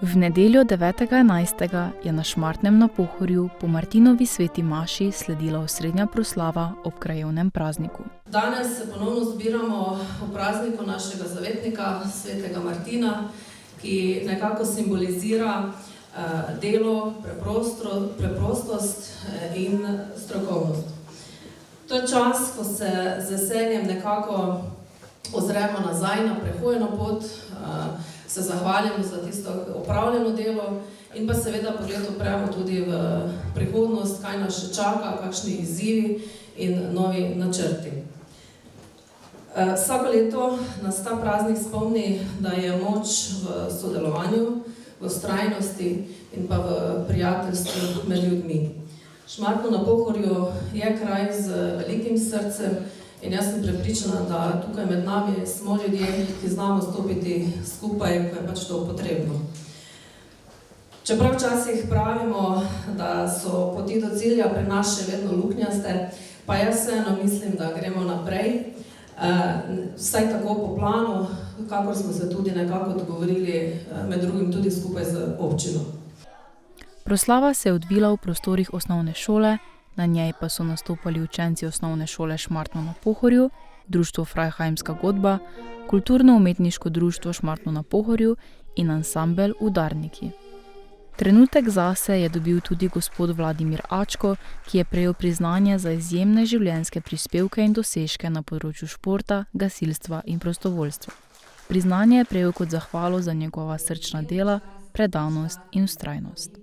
V nedeljo 9.11. je na Šmartnem na Pohorju po Martinovi sveti maši sledila osrednja proslava ob krajevnem prazniku. Danes se ponovno zbiramo v prazniku našega zavetnika, svetega Martina, ki nekako simbolizira delo, preprostost in strokovnost. To je čas, ko se z veseljem nekako ozremo nazaj na prehojeno pot, se zahvalimo za tisto opravljeno delo in pa seveda pogled upremo tudi v prihodnost, kaj nas še čaka, kakšni izzivi in novi načrti. Vsako leto nas ta praznik spomni, da je moč v sodelovanju, v vztrajnosti in pa v prijateljstvu med ljudmi. Šmartno na Pohorju je kraj z velikim srcem in jaz sem prepričana, da tukaj med nami smo ljudje, ki znamo stopiti skupaj, ko je pač to potrebno. Čeprav včasih pravimo, da so poti do cilja pri nas še vedno luknjaste, pa jaz vseeno mislim, da gremo naprej, vsaj tako po planu, kakor smo se tudi nekako dogovorili, med drugim tudi skupaj z občino. Proslava se je odvila v prostorih osnovne šole, na njej pa so nastopali učenci osnovne šole Šmartno na Pohorju, društvo Freihheimska godba, kulturno-umetniško društvo Šmartno na Pohorju in ansambel Udarniki. Trenutek zase je dobil tudi gospod Vladimir Ačko, ki je prejel priznanje za izjemne življenjske prispevke in dosežke na področju športa, gasilstva in prostovoljstva. Priznanje je prejel kot zahvalo za njegova srčna dela, predanost in vztrajnost.